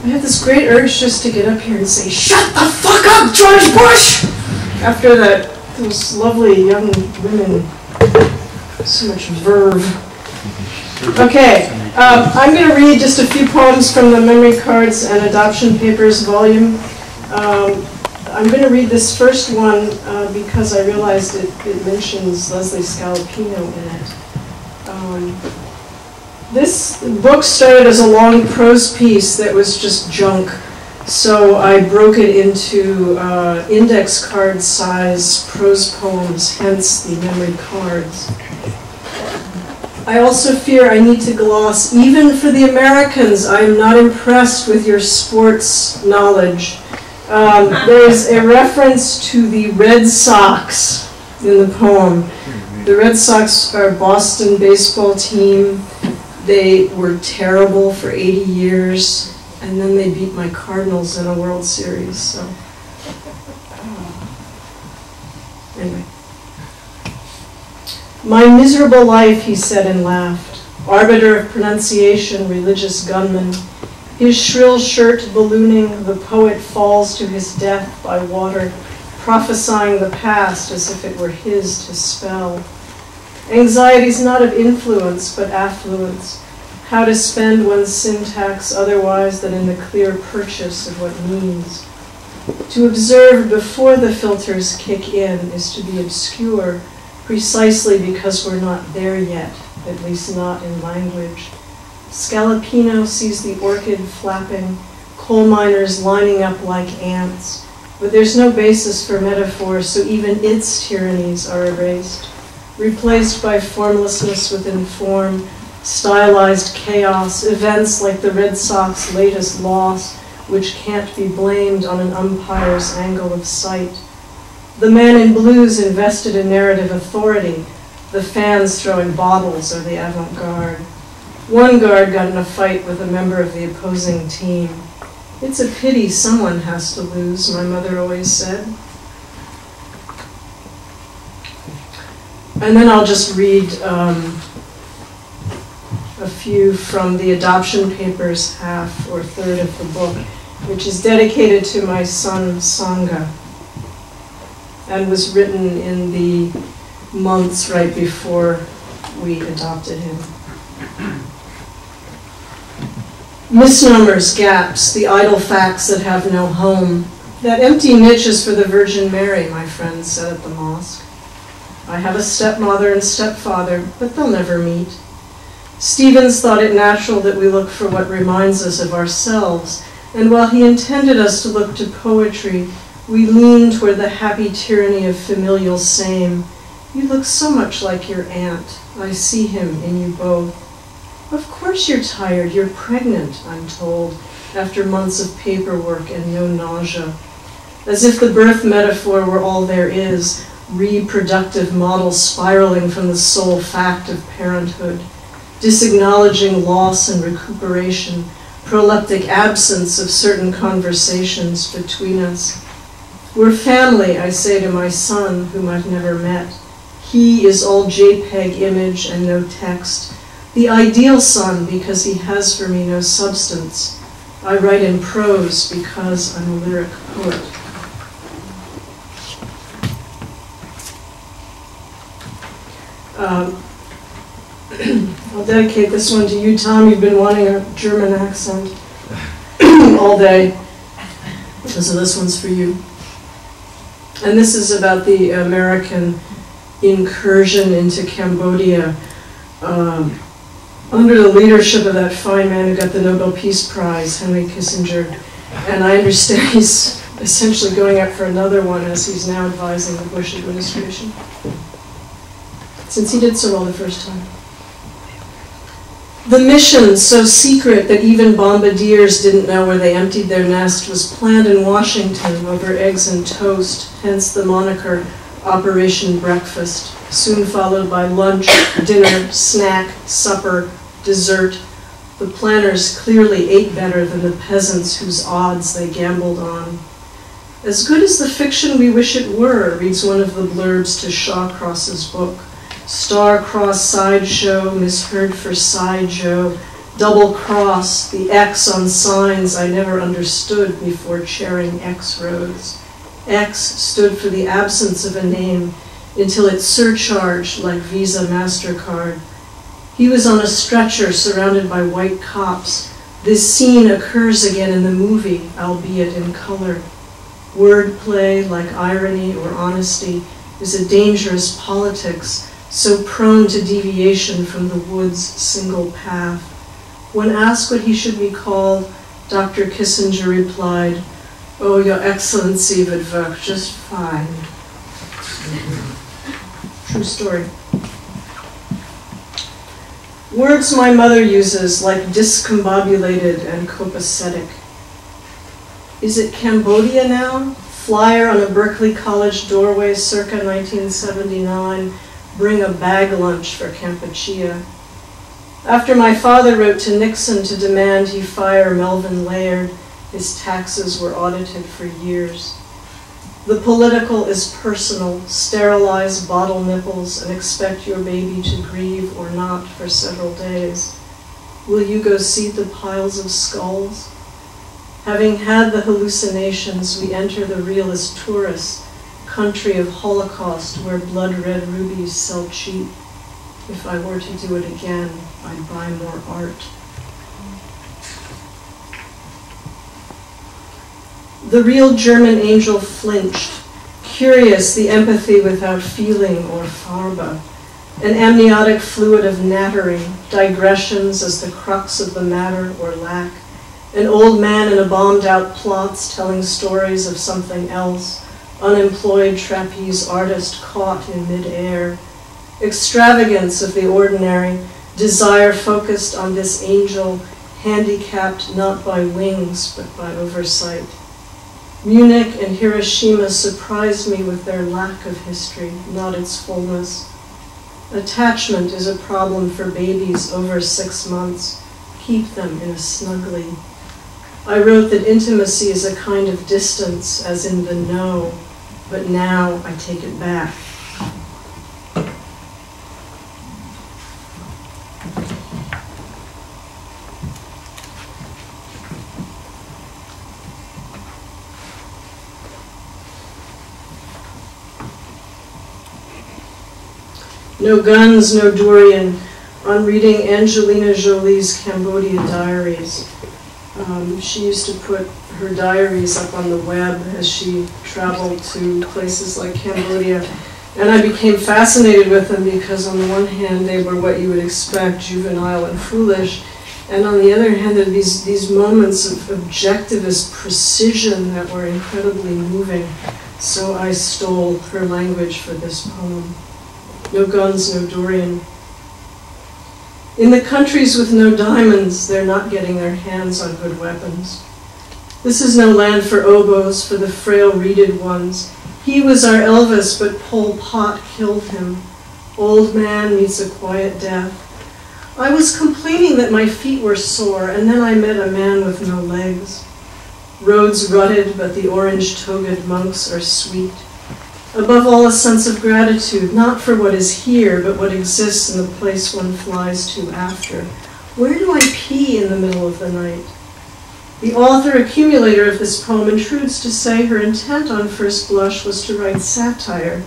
I had this great urge just to get up here and say, "Shut the fuck up, George Bush!" After those lovely young women, so much verve. Okay, I'm going to read just a few poems from the Memory Cards and Adoption Papers volume. I'm going to read this first one because I realized it mentions Leslie Scalapino in it. This book started as a long prose piece that was just junk, so I broke it into index card size prose poems, hence the memory cards. I also fear I need to gloss, even for the Americans, I am not impressed with your sports knowledge. There is a reference to the Red Sox in the poem. The Red Sox are a Boston baseball team. They were terrible for 80 years, and then they beat my Cardinals in a World Series. So, anyway. My miserable life, he said and laughed. Arbiter of pronunciation, religious gunman. His shrill shirt ballooning, the poet falls to his death by water, prophesying the past as if it were his to spell. Anxiety's not of influence, but affluence. How to spend one's syntax otherwise than in the clear purchase of what means. To observe before the filters kick in is to be obscure, precisely because we're not there yet, at least not in language. Scalapino sees the orchid flapping, coal miners lining up like ants, but there's no basis for metaphor, so even its tyrannies are erased, replaced by formlessness within form, stylized chaos, events like the Red Sox latest loss, which can't be blamed on an umpire's angle of sight. The man in blues invested in narrative authority, the fans throwing bottles are the avant-garde. One guard got in a fight with a member of the opposing team. It's a pity someone has to lose, my mother always said. And then I'll just read a few from the adoption papers, half or third of the book, which is dedicated to my son Sangha, and was written in the months right before we adopted him. Misnomers, gaps, the idle facts that have no home. That empty niche is for the Virgin Mary, my friend said at the mosque. I have a stepmother and stepfather, but they'll never meet. Stevens thought it natural that we look for what reminds us of ourselves, and while he intended us to look to poetry, we lean toward the happy tyranny of familial same. You look so much like your aunt. I see him in you both. Of course you're tired. You're pregnant, I'm told, after months of paperwork and no nausea. As if the birth metaphor were all there is, reproductive model spiraling from the sole fact of parenthood, disacknowledging loss and recuperation, proleptic absence of certain conversations between us. We're family, I say to my son, whom I've never met. He is all JPEG image and no text. The ideal son because he has for me no substance. I write in prose because I'm a lyric poet. I'll dedicate this one to you, Tom. You've been wanting a German accent all day, so this one's for you. And this is about the American incursion into Cambodia under the leadership of that fine man who got the Nobel Peace Prize, Henry Kissinger. And I understand he's essentially going up for another one as he's now advising the Bush administration, since he did so well the first time. The mission, so secret that even bombardiers didn't know where they emptied their nest, was planned in Washington over eggs and toast, hence the moniker Operation Breakfast, soon followed by lunch, dinner, snack, supper, dessert. The planners clearly ate better than the peasants whose odds they gambled on. As good as the fiction we wish it were, reads one of the blurbs to Shawcross's book. Star-crossed sideshow, misheard for sideshow, Double cross, the X on signs I never understood before chairing X roads. X stood for the absence of a name until it surcharged like Visa MasterCard. He was on a stretcher surrounded by white cops. This scene occurs again in the movie, albeit in color. Wordplay, like irony or honesty, is a dangerous politics, so prone to deviation from the wood's single path. When asked what he should be called, Dr. Kissinger replied, "Oh, Your Excellency would work just fine." True story. Words my mother uses, like discombobulated and copacetic. Is it Cambodia now? Flyer on a Berkeley College doorway circa 1979, bring a bag lunch for Kampuchea. After my father wrote to Nixon to demand he fire Melvin Laird, his taxes were audited for years. The political is personal. Sterilize bottle nipples and expect your baby to grieve or not for several days. Will you go see the piles of skulls? Having had the hallucinations, we enter the real as tourists, country of Holocaust where blood-red rubies sell cheap. If I were to do it again, I'd buy more art. The real German angel flinched, curious the empathy without feeling or Farbe, an amniotic fluid of nattering, digressions as the crux of the matter or lack, an old man in a bombed-out plots telling stories of something else, unemployed trapeze artist caught in mid-air, extravagance of the ordinary, desire focused on this angel, handicapped not by wings but by oversight. Munich and Hiroshima surprised me with their lack of history, not its fullness. Attachment is a problem for babies over 6 months. Keep them in a snuggly. I wrote that intimacy is a kind of distance, as in the no, but now I take it back. No guns, no durian, on reading Angelina Jolie's Cambodia diaries. She used to put her diaries up on the web as she traveled to places like Cambodia. And I became fascinated with them because on the one hand, they were what you would expect, juvenile and foolish. And on the other hand, there were these moments of objectivist precision that were incredibly moving. So I stole her language for this poem. No guns, no durian. In the countries with no diamonds, they're not getting their hands on good weapons. This is no land for oboes, for the frail reeded ones. He was our Elvis, but Pol Pot killed him. Old man meets a quiet death. I was complaining that my feet were sore, and then I met a man with no legs. Roads rutted, but the orange-togaed monks are sweet. Above all, a sense of gratitude, not for what is here, but what exists in the place one flies to after. Where do I pee in the middle of the night? The author accumulator of this poem intrudes to say her intent on first blush was to write satire.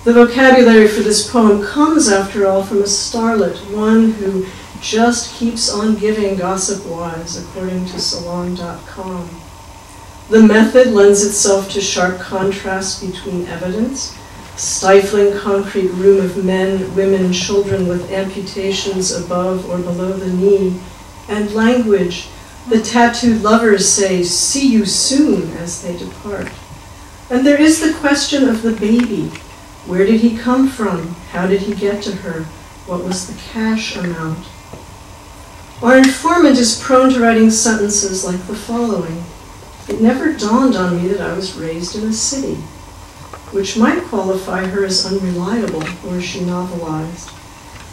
The vocabulary for this poem comes, after all, from a starlet, one who just keeps on giving gossip-wise, according to Salon.com. The method lends itself to sharp contrast between evidence, stifling concrete room of men, women, children with amputations above or below the knee, and language. The tattooed lovers say, "See you soon," as they depart. And there is the question of the baby. Where did he come from? How did he get to her? What was the cash amount? Our informant is prone to writing sentences like the following. It never dawned on me that I was raised in a city, which might qualify her as unreliable, or she novelized.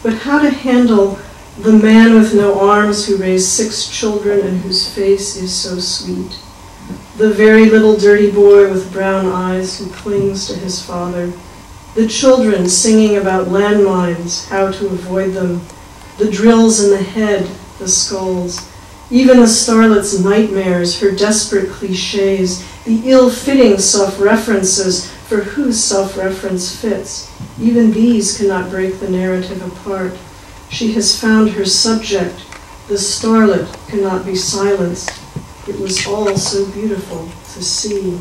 But how to handle the man with no arms who raised 6 children and whose face is so sweet? The very little dirty boy with brown eyes who clings to his father. The children singing about landmines, how to avoid them. The drills in the head, the skulls. Even a starlet's nightmares, her desperate cliches, the ill-fitting self-references for whose self-reference fits, even these cannot break the narrative apart. She has found her subject. The starlet cannot be silenced. It was all so beautiful to see.